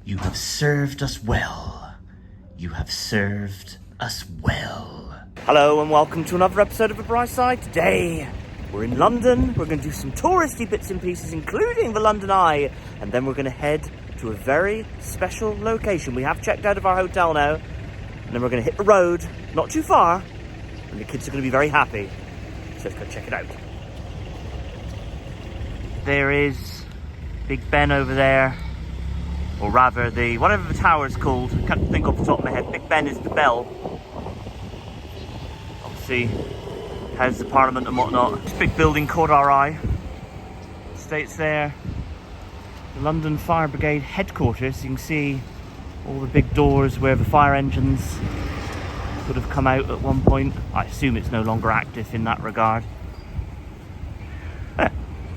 You have served us well. You have served us well. Hello and welcome to another episode of theBriceSide. Today, we're in London. We're going to do some touristy bits and pieces, including the London Eye. And then we're going to head to a very special location. We have checked out of our hotel now. And then we're going to hit the road, not too far. And the kids are going to be very happy. So let's go check it out. There is Big Ben over there. Or rather, whatever the tower is called. I can't think off the top of my head. Big Ben is the bell. Obviously, has the Parliament and whatnot. This big building caught our eye. States there, the London Fire Brigade headquarters. You can see all the big doors where the fire engines would have come out at one point. I assume it's no longer active in that regard.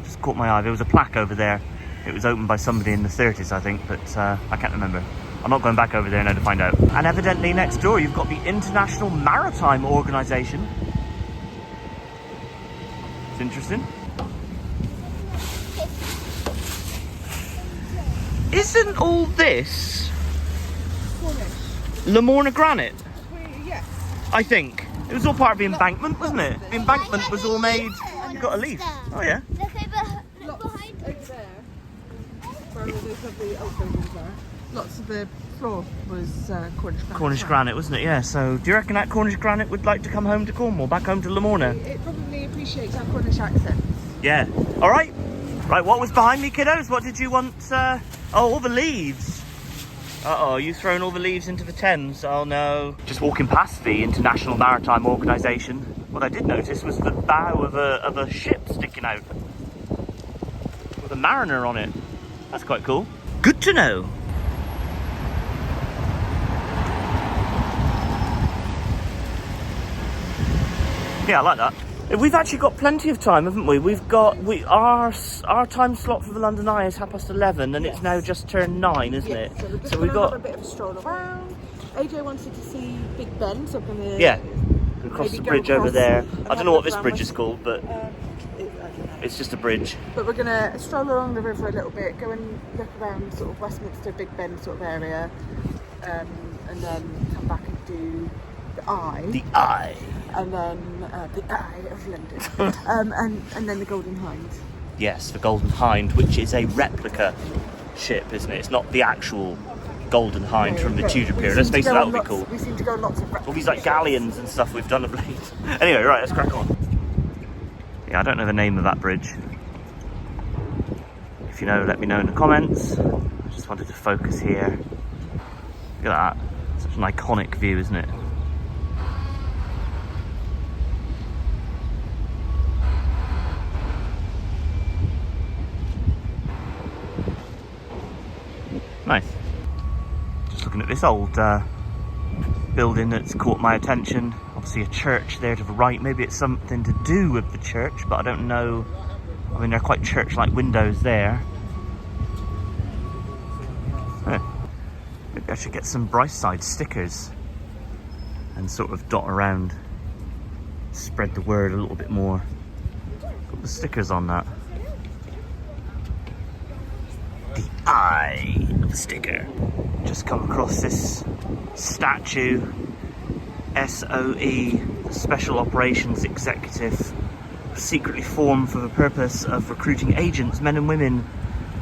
Just caught my eye. There was a plaque over there. It was opened by somebody in the 30s, I think, but I can't remember. I'm not going back over there now to find out. And evidently next door you've got the International Maritime Organization. It's interesting. Isn't all this Lamorna granite? Yes. I think. It was all part of the embankment, wasn't it? The embankment was all made... You got a leaf. Oh yeah. Look behind over there. Where all those lovely old buildings are. Lots of the floor was Cornish granite. Cornish granite, wasn't it? Yeah. So, do you reckon that Cornish granite would like to come home to Cornwall, back home to Lamorna? It probably appreciates our Cornish accent. Yeah. All right. Right. What was behind me, kiddos? What did you want? Oh, all the leaves. Uh-oh, you thrown all the leaves into the Thames. Oh no. Just walking past the International Maritime Organisation, what I did notice was the bow of a ship sticking out with a mariner on it. That's quite cool. Good to know. Yeah, I like that. We've actually got plenty of time, haven't we? Our time slot for the London Eye is 11:30, and it's now just turned 9, isn't it? So we've got a bit of a stroll around. AJ wanted to see Big Ben, so we're going to across the bridge over there. I don't know what this bridge is called, but it's just a bridge. But we're going to stroll along the river a little bit, go and look around sort of Westminster, Big Ben sort of area, and then come back and do the Eye. The Eye. And then the Eye of London, and then the Golden Hinde. Yes, the Golden Hinde, which is a replica ship, isn't it? It's not the actual Golden Hinde from the Tudor period. Let's face it, that would be cool. We seem to go on lots of replica all these like galleons and stuff we've done of late. Anyway, right, let's crack on. Yeah, I don't know the name of that bridge. If you know, let me know in the comments. I just wanted to focus here. Look at that. Such an iconic view, isn't it? Nice. Just looking at this old building that's caught my attention. Obviously a church there to the right. Maybe it's something to do with the church, but I don't know. I mean, they're quite church-like windows there. Maybe I should get some BriceSide stickers and sort of dot around, spread the word a little bit more. Put the stickers on that. The Eye of the sticker. Just come across this statue, SOE, Special Operations Executive, secretly formed for the purpose of recruiting agents, men and women,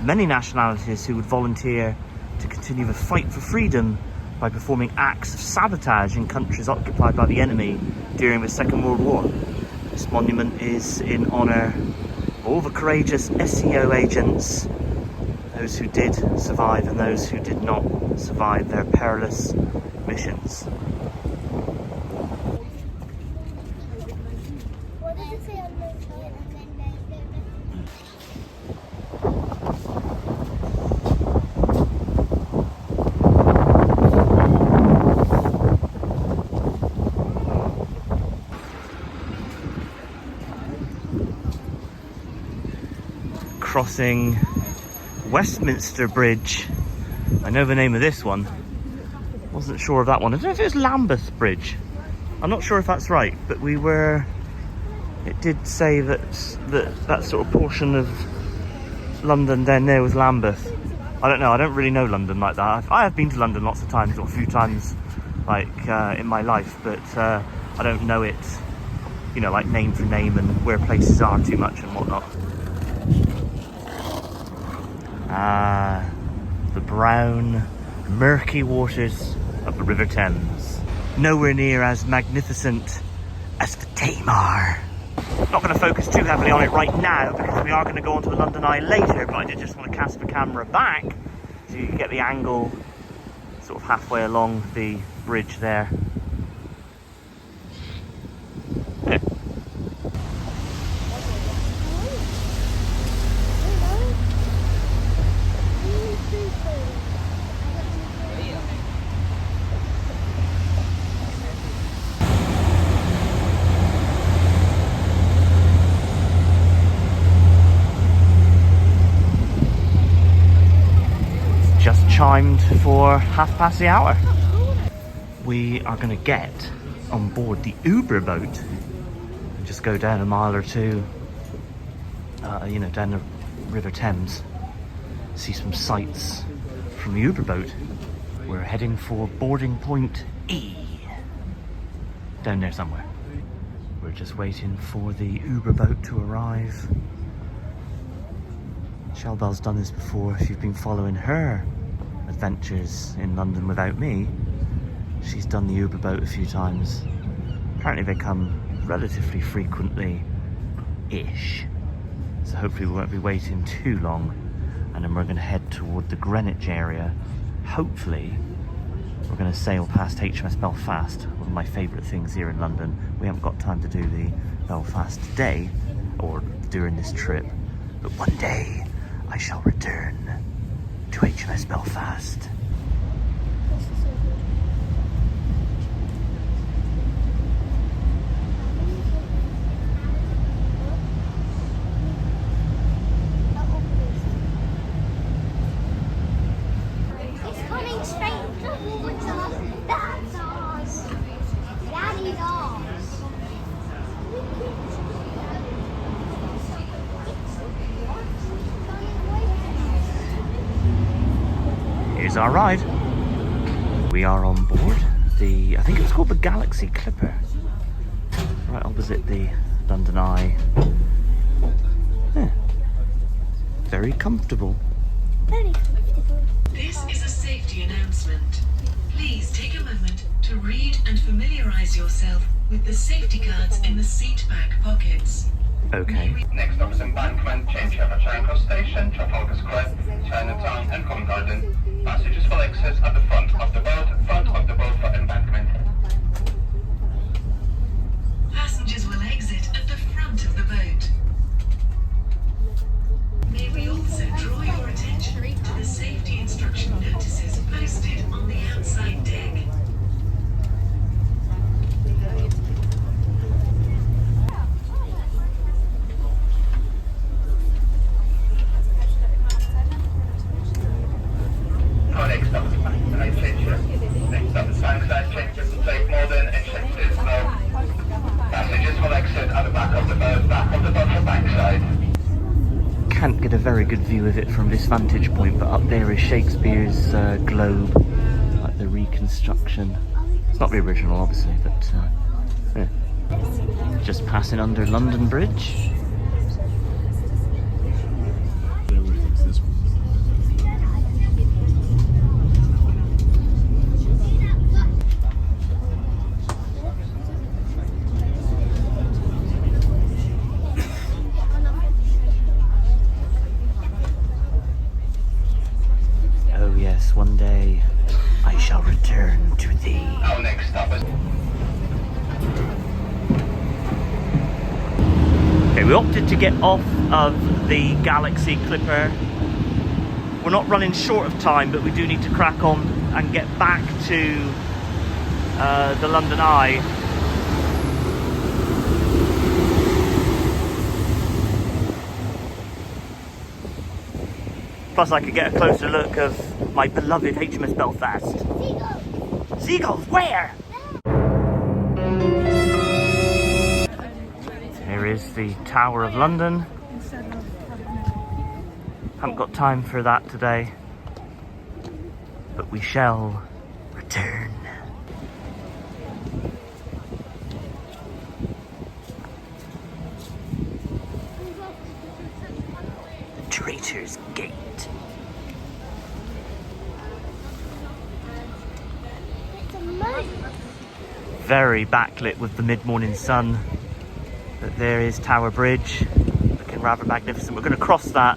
many nationalities who would volunteer to continue the fight for freedom by performing acts of sabotage in countries occupied by the enemy during the Second World War. This monument is in honour of all the courageous SEO agents, those who did survive and those who did not survive their perilous missions. Crossing Westminster Bridge. I know the name of this one. Wasn't sure of that one. I don't know if it was Lambeth Bridge. I'm not sure if that's right, but it did say that sort of portion of London then there was Lambeth. I don't know, I don't really know London like that. I have been to London lots of times, or a few times, like, in my life, but I don't know it, you know, like name for name and where places are too much and whatnot. The brown, murky waters of the River Thames. Nowhere near as magnificent as the Tamar. Not going to focus too heavily on it right now because we are going to go onto the London Eye later, but I did just want to cast the camera back so you can get the angle sort of halfway along the bridge there. Yeah. Just chimed for 1/2 the hour. We are going to get on board the Uber boat and just go down a mile or two, you know, down the River Thames, see some sights from the Uber boat. We're heading for boarding point E, down there somewhere. We're just waiting for the Uber boat to arrive. Shelbell's done this before. If you've been following her adventures in London without me, she's done the Uber boat a few times. Apparently they come relatively frequently-ish. So hopefully we won't be waiting too long. And then we're going to head toward the Greenwich area. Hopefully we're going to sail past HMS Belfast, one of my favourite things here in London. We haven't got time to do the Belfast today, or during this trip. But one day I shall return to HMS Belfast. It's coming straight towards us. That's ours. Daddy's ours. Here's our ride. We are on board the, I think it's called the Galaxy Clipper, right opposite the London Eye. Yeah. Very comfortable. Very comfortable. This is a safety announcement. Please take a moment to read and familiarise yourself with the safety cards in the seat back pockets. Okay. Next stop is Embankment, change over Charing Cross Station, Trafalgar Square, Chinatown and Covent Garden. Passengers will exit at the front of the boat for Embankment. Passengers will exit at the front of the boat. May we also draw your attention to the safety instruction notices posted on the outside deck. Next stop is Bankside Changes. Next stop is Bankside Changes will take more than and changes no. Passengers will exit at the back of the boat for Bankside. Can't get a very good view of it from this vantage point, but up there is Shakespeare's globe, like the reconstruction. It's not the original, obviously, but yeah. Just passing under London Bridge. Oh yes, one day I shall return to thee. Our next stop is Okay, we opted to get off of the Galaxy Clipper. We're not running short of time, but we do need to crack on and get back to the London Eye. Plus I could get a closer look of my beloved HMS Belfast. Seagulls. Seagulls, where? Here is the Tower of London. Haven't got time for that today. but we shall return. Traitor's Gate. It's a moat. Very backlit with the mid-morning sun. But there is Tower Bridge, looking rather magnificent. We're going to cross that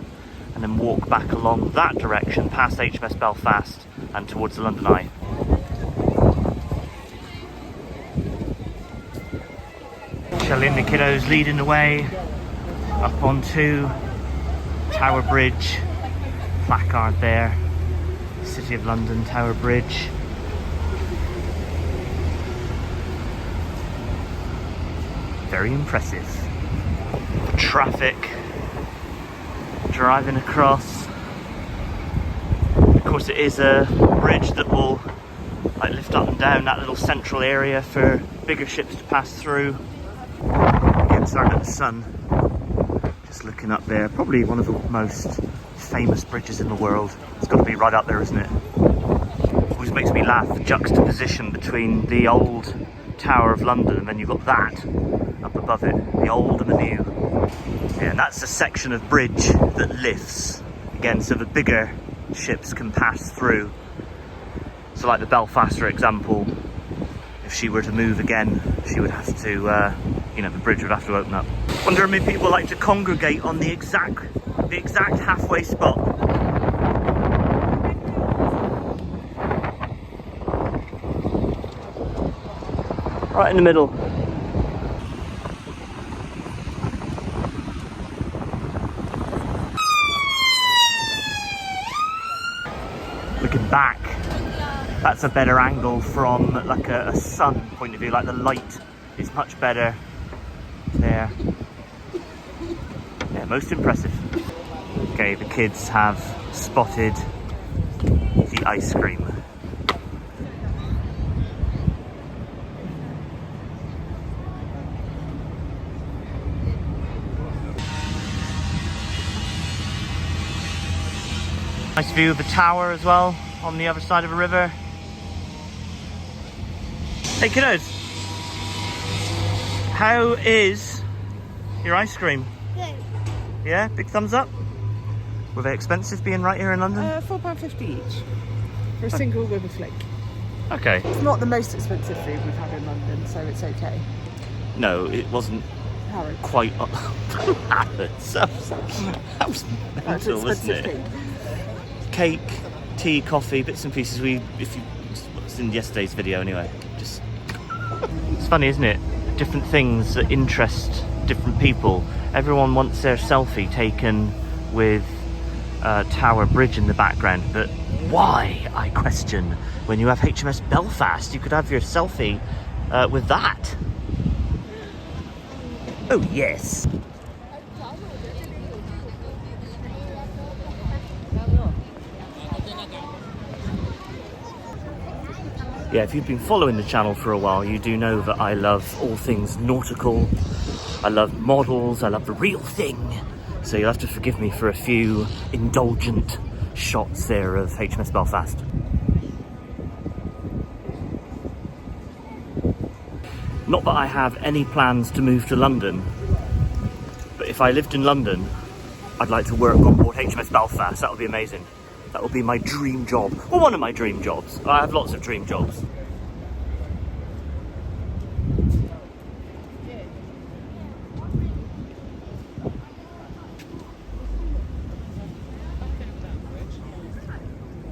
and then walk back along that direction past HMS Belfast and towards the London Eye. Shelley and the kiddos leading the way up onto Tower Bridge. Placard there, City of London, Tower Bridge. Very impressive. The traffic driving across. Of course, it is a bridge that will like lift up and down that little central area for bigger ships to pass through. Again, starting at the sun. Just looking up there, probably one of the most famous bridges in the world. It's got to be right up there, isn't it? Always makes me laugh, the juxtaposition between the old Tower of London and then you've got that up above it, the old and the new. Yeah, and that's a section of bridge that lifts, again, so the bigger ships can pass through. So like the Belfast, for example, if she were to move again, she would have to, you know, the bridge would have to open up. Wonder how many people like to congregate on the exact halfway spot. Right in the middle. Looking back, that's a better angle from like a sun point of view, like the light is much better there. Yeah, most impressive. Okay, the kids have spotted the ice cream. Nice view of the tower as well on the other side of a river. Hey kiddos, how is your ice cream? Good. Yeah, big thumbs up. Were they expensive being right here in London? £4.50 each for a single River flake. Okay. It's not the most expensive food we've had in London, so it's okay. No, it wasn't Harrods. quite Harrods. That was That's mental, wasn't expensive it? thing. Cake, tea, coffee, bits and pieces. It's in yesterday's video anyway. Just it's funny, isn't it? Different things that interest different people. Everyone wants their selfie taken with Tower Bridge in the background, but why, I question? When you have HMS Belfast, you could have your selfie with that. Oh yes. Yeah, if you've been following the channel for a while, you do know that I love all things nautical. I love models, I love the real thing. So you'll have to forgive me for a few indulgent shots there of HMS Belfast. Not that I have any plans to move to London, but if I lived in London, I'd like to work on board HMS Belfast. That would be amazing. That would be my dream job. Well, one of my dream jobs. I have lots of dream jobs.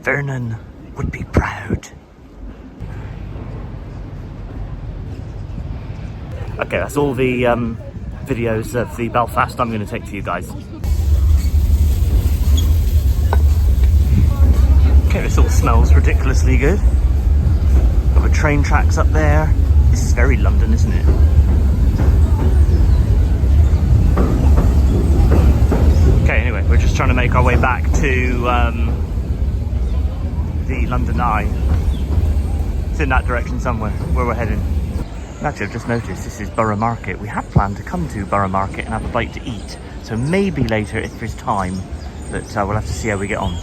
Vernon would be proud. Okay, that's all the videos of the Belfast I'm going to take for you guys. Okay, this all smells ridiculously good. Got the train tracks up there. This is very London, isn't it? Okay, anyway, we're just trying to make our way back to the London Eye. It's in that direction somewhere, where we're heading. Actually, I've just noticed this is Borough Market. We had planned to come to Borough Market and have a bite to eat. So maybe later if there's time, but we'll have to see how we get on.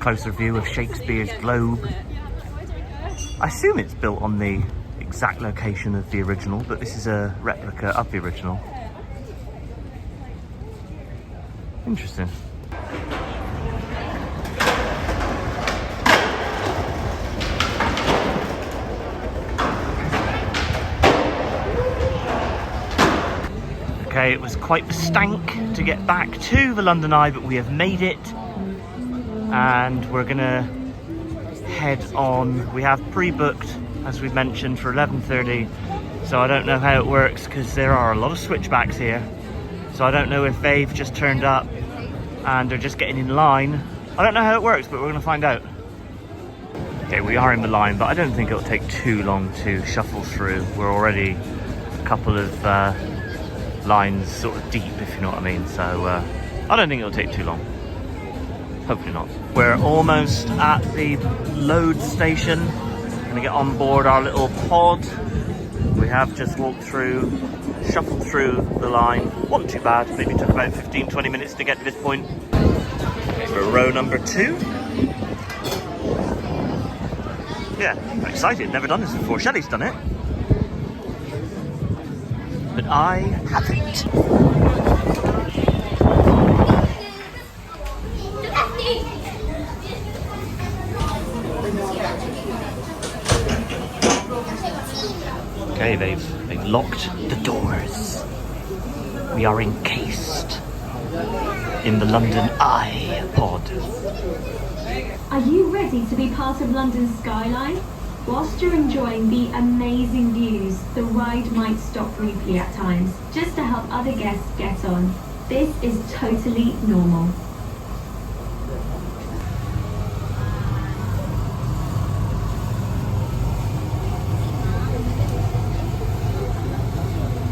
closer view of Shakespeare's Globe. I assume it's built on the exact location of the original, but this is a replica of the original. Interesting. Okay, it was quite the stank to get back to the London Eye, but we have made it. And we're gonna head on. We have pre-booked, as we mentioned, for 11:30. So I don't know how it works because there are a lot of switchbacks here. So I don't know if they've just turned up and they're just getting in line. I don't know how it works, but we're gonna find out. Okay, we are in the line, but I don't think it'll take too long to shuffle through. We're already a couple of lines sort of deep, if you know what I mean. So I don't think it'll take too long. Hopefully not. We're almost at the load station. Gonna get on board our little pod. We have just walked through, shuffled through the line. Wasn't too bad. Maybe took about 15-20 minutes to get to this point. Okay, we're row number 2. Yeah, I'm excited. Never done this before. Shelley's done it, but I haven't. Okay, they've locked the doors. We are encased in the London Eye pod. Are you ready to be part of London's skyline? Whilst you're enjoying the amazing views, the ride might stop briefly at times, just to help other guests get on. This is totally normal.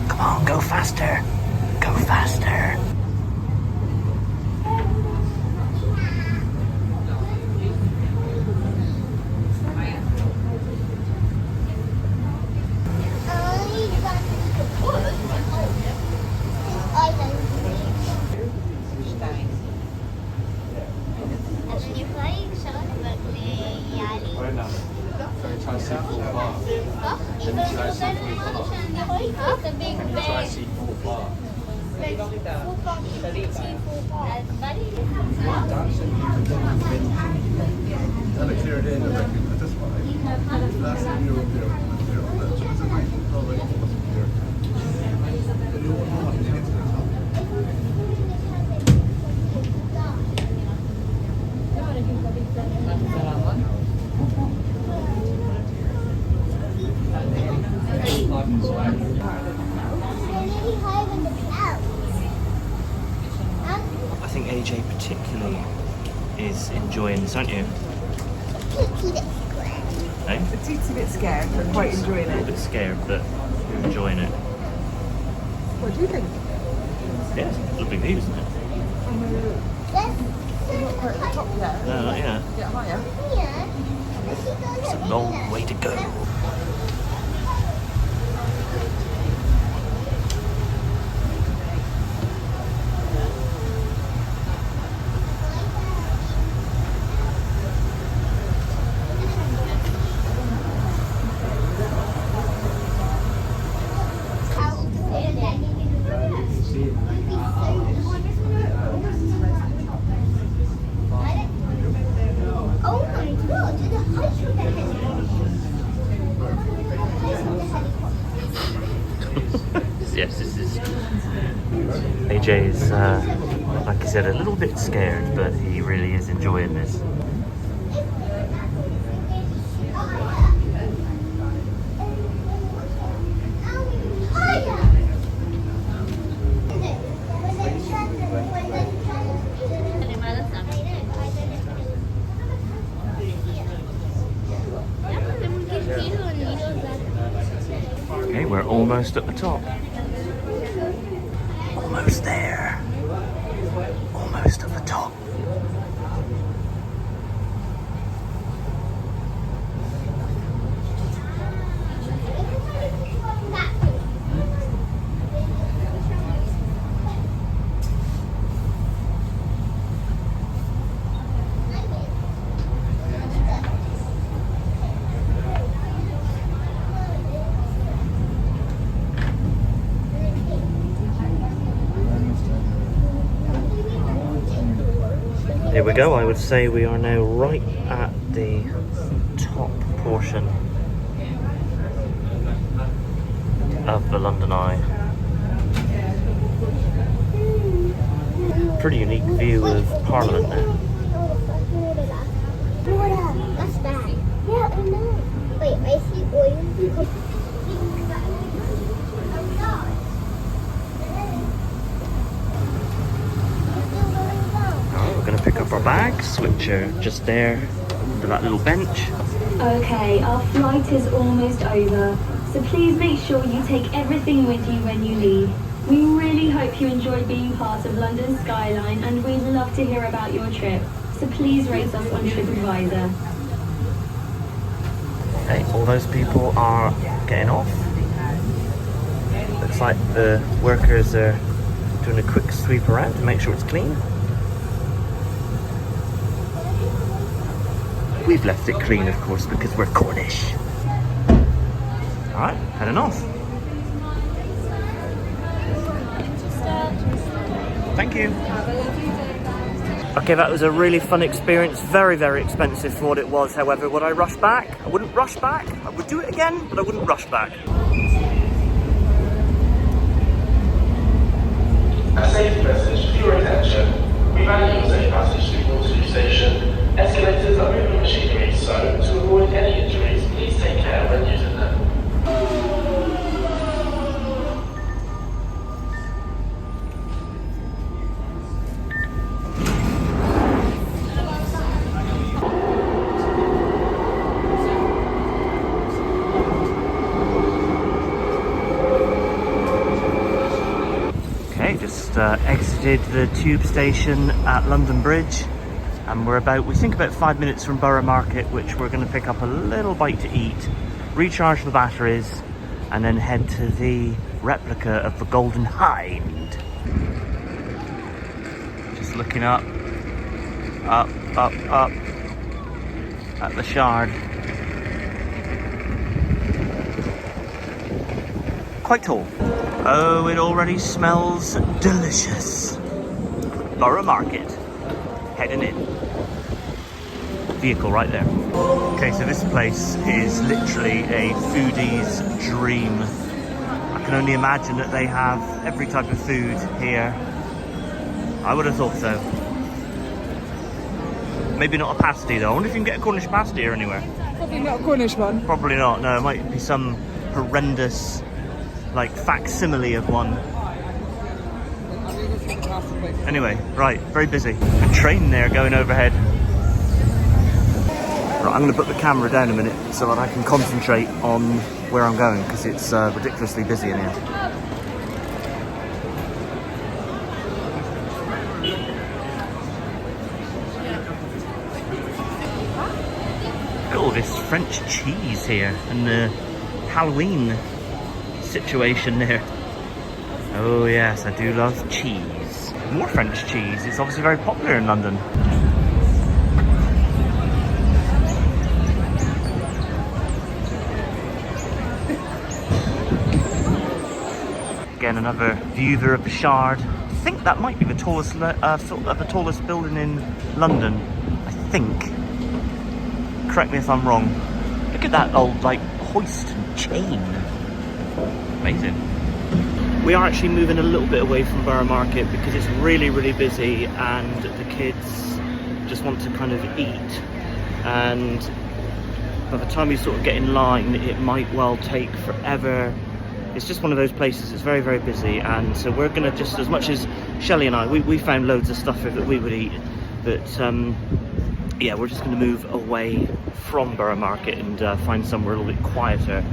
Come on, go faster. Go faster. I think AJ particularly is enjoying this, aren't you? Eh? The teet's a bit scared, but quite enjoying A little it. bit scared, but you're enjoying it. What do you think? Yeah, it's a lovely view, isn't it? We're not quite at the top yet. No, not yet. Get higher. It's a long way to go. Yes, this is AJ is like I said, a little bit scared, but he really is enjoying this. Okay, we're almost at the top. Almost there. Almost at the top. we go. I would say we are now right at the top portion of the London Eye. Pretty unique view of Parliament there. That's bad. Yeah, I know. Wait, I see oil. Oh, we're going to pick up our bags, which are just there under that little bench. Okay, our flight is almost over, so please make sure you take everything with you when you leave. We really hope you enjoy being part of London Skyline, and we'd love to hear about your trip. So please rate us on TripAdvisor. Okay, all those people are getting off. Looks like the workers are doing a quick sweep around to make sure it's clean. We've left it clean, of course, because we're Cornish. Alright, heading off. Thank you. Okay, that was a really fun experience. Very, very expensive for what it was. However, would I rush back? I wouldn't rush back. I would do it again, but I wouldn't rush back. A safety message for your attention. We value your safe passage through Waterloo Station. Escalators are moving machinery, so to avoid any injuries, please take care when using them. Okay, just exited the tube station at London Bridge. And we're we think about 5 minutes from Borough Market, which we're going to pick up a little bite to eat, recharge the batteries, and then head to the replica of the Golden Hinde. Just looking up at the Shard. Quite tall. Oh, it already smells delicious. Borough Market. Heading in. Vehicle right there. Okay, so this place is literally a foodie's dream. I can only imagine that they have every type of food here. I would have thought so. Maybe not a pasty though. I wonder if you can get a Cornish pasty here anywhere. Probably not a Cornish one. Probably not, no. It might be some horrendous, like, facsimile of one. Anyway, right, very busy. A train there going overhead. Right, I'm going to put the camera down a minute so that I can concentrate on where I'm going, because it's ridiculously busy in here. Look at all this French cheese here and the Halloween situation there. Oh yes, I do love cheese. More French cheese. It's obviously very popular in London. Again, another view there of the Shard. I think that might be the tallest, the tallest building in London. I think. Correct me if I'm wrong. Look at that old, like, hoist and chain. Amazing. We are actually moving a little bit away from Borough Market because it's really, really busy and the kids just want to kind of eat. And by the time you sort of get in line, it might well take forever. It's just one of those places, it's very, very busy. And so we're going to just, as much as Shelley and I, we found loads of stuff that we would eat. But yeah, we're just going to move away from Borough Market and find somewhere a little bit quieter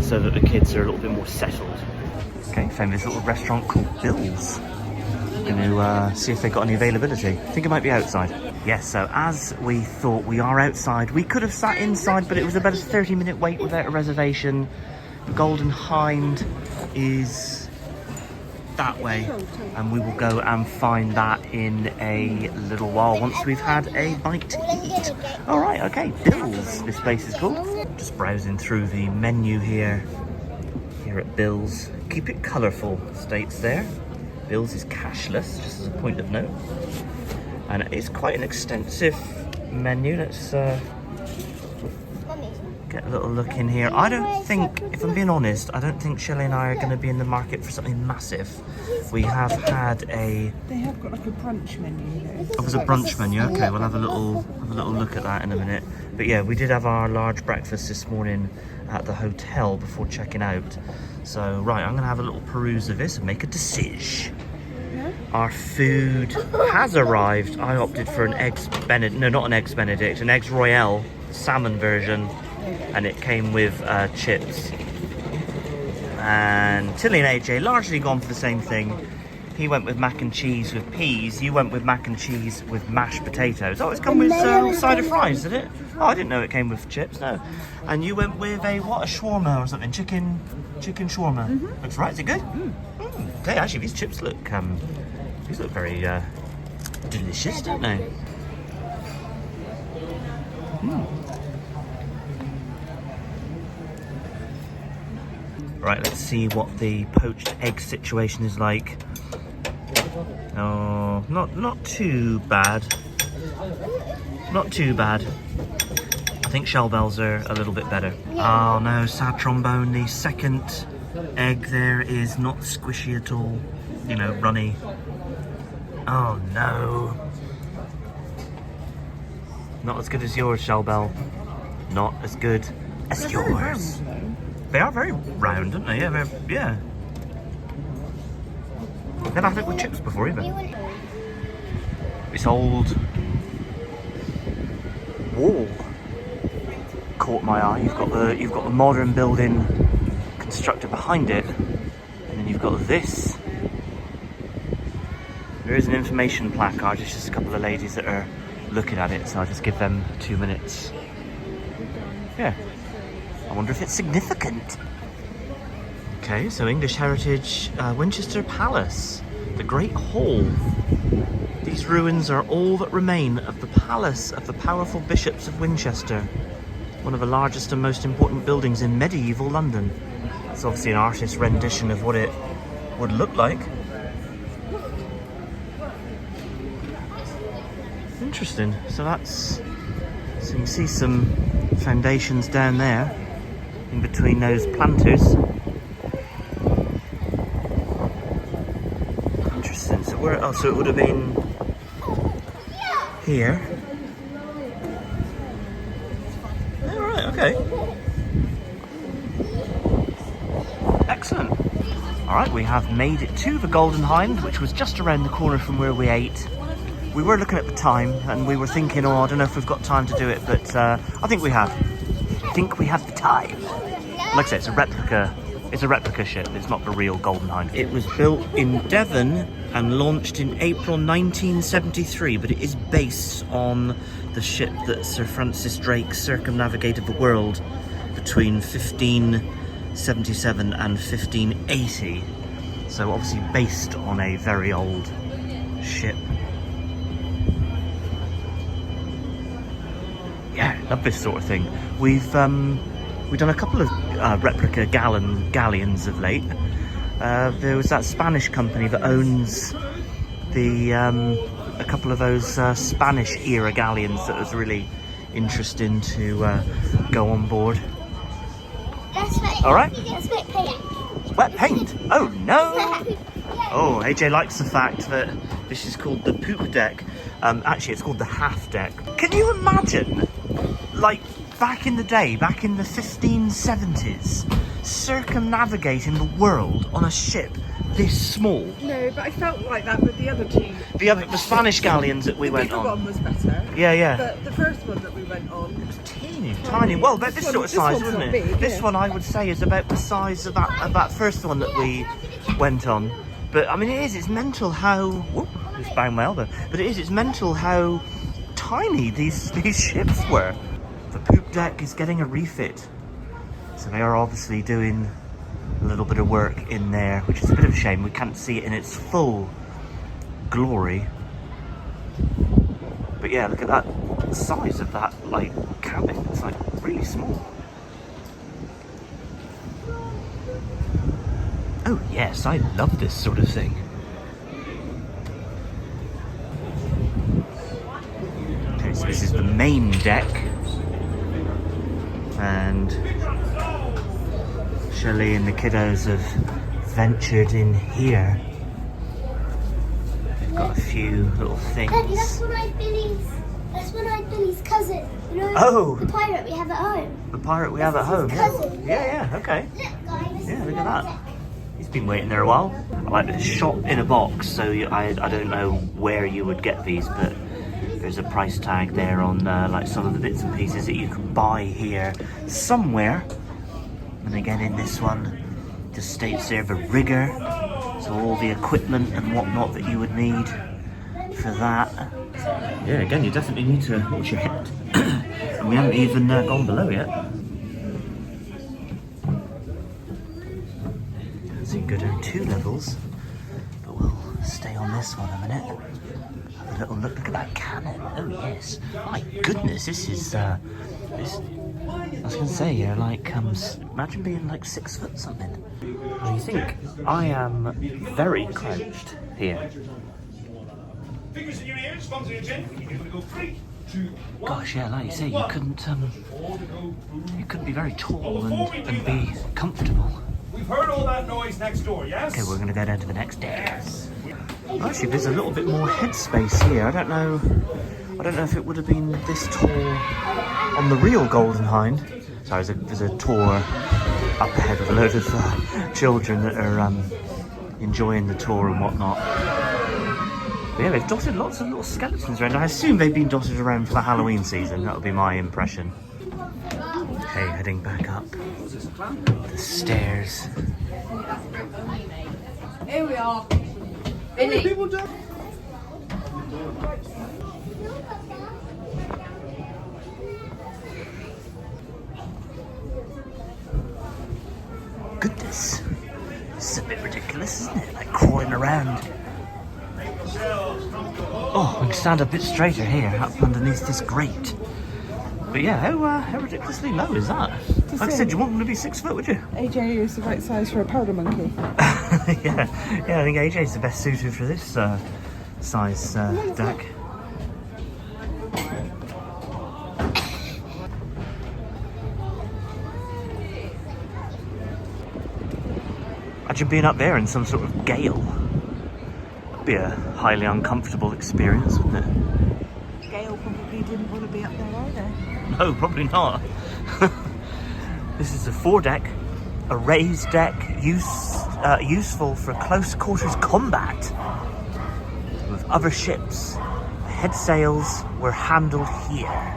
so that the kids are a little bit more settled. Okay, found this little restaurant called Bill's. I'm going to see if they've got any availability. I think it might be outside. Yes, so as we thought, we are outside. We could have sat inside, but it was about a 30-minute wait without a reservation. The Golden Hinde is that way, and we will go and find that in a little while once we've had a bite to eat. All right, okay, Bill's, this place is called. Just browsing through the menu here at Bill's. Keep it colourful, states there. Bill's is cashless, just as a point of note. And it's quite an extensive menu. Let's get a little look in here. I don't think, if I'm being honest, I don't think Shelley and I are going to be in the market for something massive. We have had a... They have got like a brunch menu there. Oh, there's a brunch menu. Okay, we'll have a little look at that in a minute. But yeah, we did have our large breakfast this morning at the hotel before checking out. So right, I'm going to have a little peruse of this and make a decision. Our food has arrived. I opted for an eggs Benedict, no, not an eggs Benedict, an eggs Royale salmon version, and it came with chips. And Tilly and AJ largely gone for the same thing. He went with mac and cheese with peas. You went with mac and cheese with mashed potatoes. Oh, it's come with side of fries, did it? Oh, I didn't know it came with chips. No. And you went with a shawarma or something? Chicken shawarma. Looks right. Is it good? Okay, actually, these chips look very delicious, don't they? Right, let's see what the poached egg situation is like. Oh, not too bad. Not too bad. I think shell bells are a little bit better. Oh no, sad trombone. The second egg there is not squishy at all. You know, runny. Oh no. Not as good as yours, shell bell. Not as good as yours. They are very round, aren't they? Yeah, yeah. Never had it with chips before either. This old wall caught my eye. You've got the modern building constructed behind it, and then you've got this. There is an information placard. There's just a couple of ladies that are looking at it, so I'll just give them 2 minutes. Yeah. I wonder if it's significant. Okay, so English Heritage, Winchester Palace, the Great Hall. These ruins are all that remain of the palace of the powerful bishops of Winchester, one of the largest and most important buildings in medieval London. It's obviously an artist's rendition of what it would look like. Interesting. So you can see some foundations down there in between those planters. Interesting. So so it would have been here. Oh, right, okay. Excellent. Alright, we have made it to the Golden Hinde, which was just around the corner from where we ate. We were looking at the time and we were thinking, oh, I don't know if we've got time to do it, but I think we have. I think we have the time. Like I said, it's a replica ship. It's not the real Golden Hinde. It was built in Devon and launched in April 1973, but it is based on the ship that Sir Francis Drake circumnavigated the world between 1577 and 1580. So obviously based on a very old ship. Yeah, love this sort of thing. We've done a couple of replica galleons of late. There was that Spanish company that owns a couple of those Spanish era galleons that was really interesting to go on board. All right. That's wet paint. Wet paint? Oh no! Oh, AJ likes the fact that this is called the poop deck. Actually, it's called the half deck. Can you imagine, like, back in the day, back in the 1570s, circumnavigating the world on a ship this small? No, but I felt like that with the other two. The Spanish galleons that we went on. The one was better. Yeah. But the first one that we went on was tiny. Well, about this sort of size, wasn't it? Big, this one, I would say, is about the size of that first one that we went on. But I mean, it's mental how. Whoop, just banged my elbow. But it's mental how tiny these ships were. The poop deck is getting a refit, so they are obviously doing a little bit of work in there, which is a bit of a shame. We can't see it in its full glory. But yeah, look at that size of that, like, cabin. It's like really small. Oh yes, I love this sort of thing. main deck, and Shelley and the kiddos have ventured in here. They've got a few little things. Daddy, that's one of Billy's cousin. You know, Oh! the pirate we have at home. The pirate we have at home. His Yeah. cousin. Yeah, okay. Look, guys. Yeah, look at that. He's been waiting there a while. I like this shop in a box, so I don't know where you would get these, but there's a price tag there on like some of the bits and pieces that you can buy here somewhere. And again in this one, just states there the rigger, so all the equipment and whatnot that you would need for that. Yeah, again, you definitely need to watch your head. And we haven't even gone below yet. So you can go down 2 levels, but we'll stay on this one a minute. Have a little look. Look at that cannon. Oh yes. My goodness, this is this. I was going to say, yeah, like imagine being like 6 foot something. What do you think? I am very crouched here. Fingers in your ears, thumbs in your chin. You're gonna go 3, 2, 1. Gosh, yeah, like you say, you couldn't be very tall and be comfortable. We've heard all that noise next door, yes? Okay, we're going to go down to the next deck. Actually, there's a little bit more headspace here. I don't know if it would have been this tall on the real Golden Hinde. Sorry, there's a tour up ahead with a load of children that are enjoying the tour and whatnot. But yeah, they've dotted lots of little skeletons around. I assume they've been dotted around for the Halloween season. That would be my impression. Okay, heading back up the stairs. Here we are. Goodness, this is a bit ridiculous, isn't it? Like crawling around. Oh, we can stand a bit straighter here, up underneath this grate. But yeah, how ridiculously low is that? Like I said, you want them to be 6 foot, would you? AJ is the right size for a powder monkey. yeah, I think AJ's the best suited for this size deck. Imagine being up there in some sort of gale. That'd be a highly uncomfortable experience, wouldn't it? Gail probably didn't want to be up there either. No, probably not. This is a 4-deck, a raised deck, useful for close quarters combat with other ships. The head sails were handled here.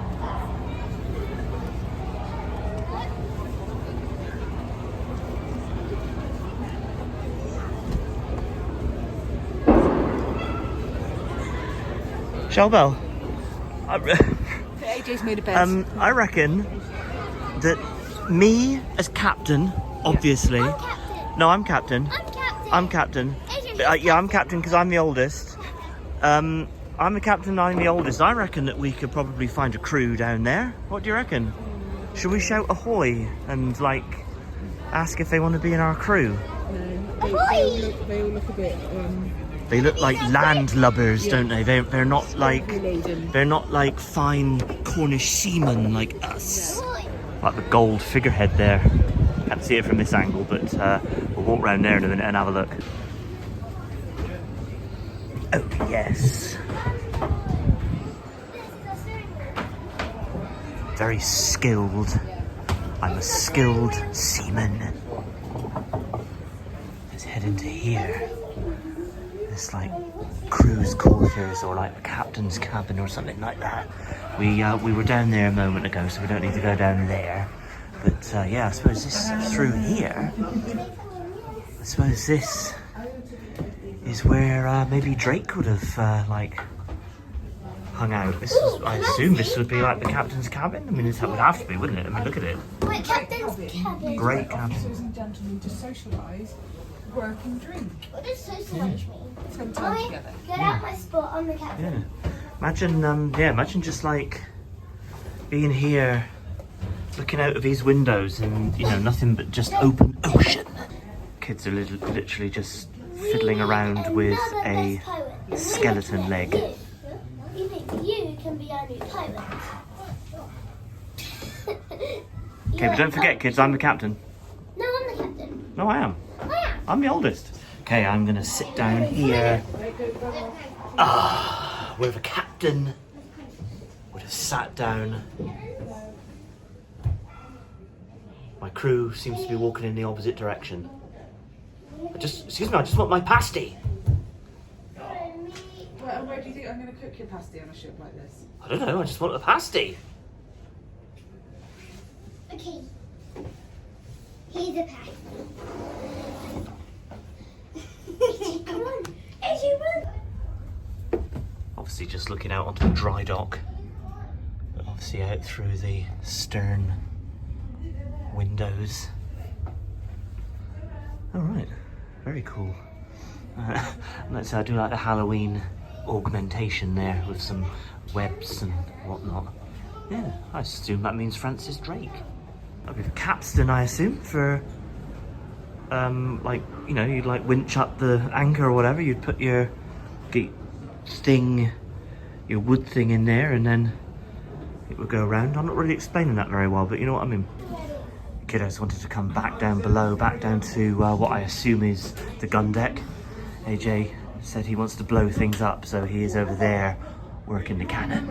Shelbel, AJ's made a bed. I reckon that me as captain, obviously. I'm captain. No, I'm captain. I'm captain. I'm captain. AJ, Yeah, I'm captain because I'm the oldest. I'm the captain, I'm the oldest. I reckon that we could probably find a crew down there. What do you reckon? Should we shout ahoy and like ask if they want to be in our crew? They all look a bit. They look like landlubbers, don't they? They're not like fine Cornish seamen like us. Like the gold figurehead there. Can't see it from this angle, but we'll walk round there in a minute and have a look. Oh yes. Very skilled. I'm a skilled seaman. Let's head into here. It's like crew's quarters or like the captain's cabin or something like that. We were down there a moment ago, so we don't need to go down there. But yeah, I suppose this through here. I suppose this is where maybe Drake would have like hung out. I assume this would be like the captain's cabin. I mean, it would have to be, wouldn't it? I mean, look at it. Wait, captain's cabin. Great cabin. Officers and gentlemen to socialise, work and drink. What does socialise mean? Spend time together. Get out my spot, I'm the captain. Yeah. Imagine just like being here, looking out of these windows, and you know nothing but just open ocean. Kids are literally just fiddling around with a skeleton leg. You think you can be our new pilot? Okay, but don't forget, kids, I'm the captain. No, I'm the captain. No, I am. I am. I'm the oldest. Okay, I'm gonna sit down here. Where the captain would have sat down. My crew seems to be walking in the opposite direction. Excuse me, I just want my pasty. Where do you think I'm going to cook your pasty on a ship like this? I don't know, I just want a pasty. Okay. Here's a pack. Come on. As you run. Obviously just looking out onto the dry dock. But obviously out through the stern windows. Alright, very cool. Let's say I do like the Halloween augmentation there with some webs and whatnot. Yeah, I assume that means Francis Drake. That'd be the capstan, I assume, for like, you know, you'd like winch up the anchor or whatever, you'd put your thing, your wood thing in there, and then it would go around. I'm not really explaining that very well, but you know what I mean. Kiddos wanted to come back down below, back down to what I assume is the gun deck. AJ said he wants to blow things up, so he is over there working the cannon.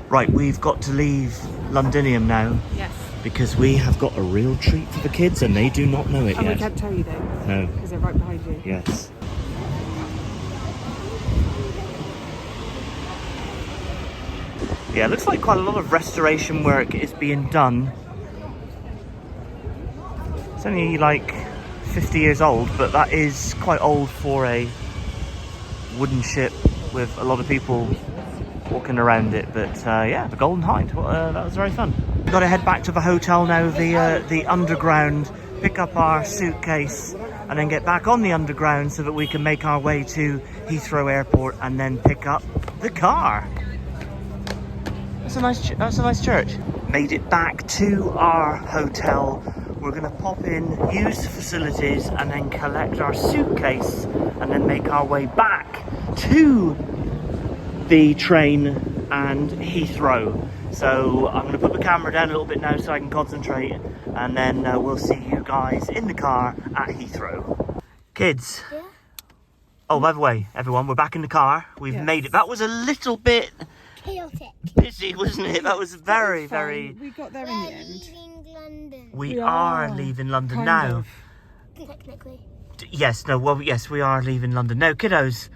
Right, we've got to leave Londinium now. Yes. Because we have got a real treat for the kids and they do not know it And yet. we can't tell you though. No. Because they're right behind you. Yes. Yeah, it looks like quite a lot of restoration work is being done. It's only like 50 years old, but that is quite old for a wooden ship with a lot of people walking around it. But yeah, the Golden Hinde, that was very fun. We've got to head back to the hotel now, the underground, pick up our suitcase and then get back on the underground so that we can make our way to Heathrow Airport and then pick up the car. That's a nice church. Made it back to our hotel. We're gonna pop in, use the facilities, and then collect our suitcase, and then make our way back to the train and Heathrow. So I'm gonna put the camera down a little bit now so I can concentrate, and then we'll see you guys in the car at Heathrow. Kids. Yeah? Oh, by the way, everyone, we're back in the car. We've made it. That was a little bit Chaotic. busy, wasn't it? That was very, very... We got there in the end. Leaving London. We are leaving London Kind now. of. Technically. Yes, no, well, yes, we are leaving London. No, kiddos,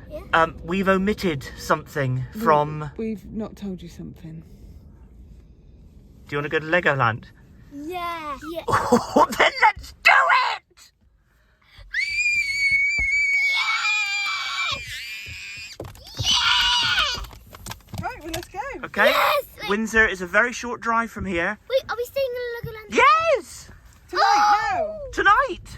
Yeah? we've omitted something from... We've not told you something. Do you want to go to Legoland? Yeah. Yeah. Oh, then let's do it! Right, well, let's go. Okay, Yes! Windsor is a very short drive from here. Wait, are we staying in Legoland? Yes! Tonight, no. Tonight!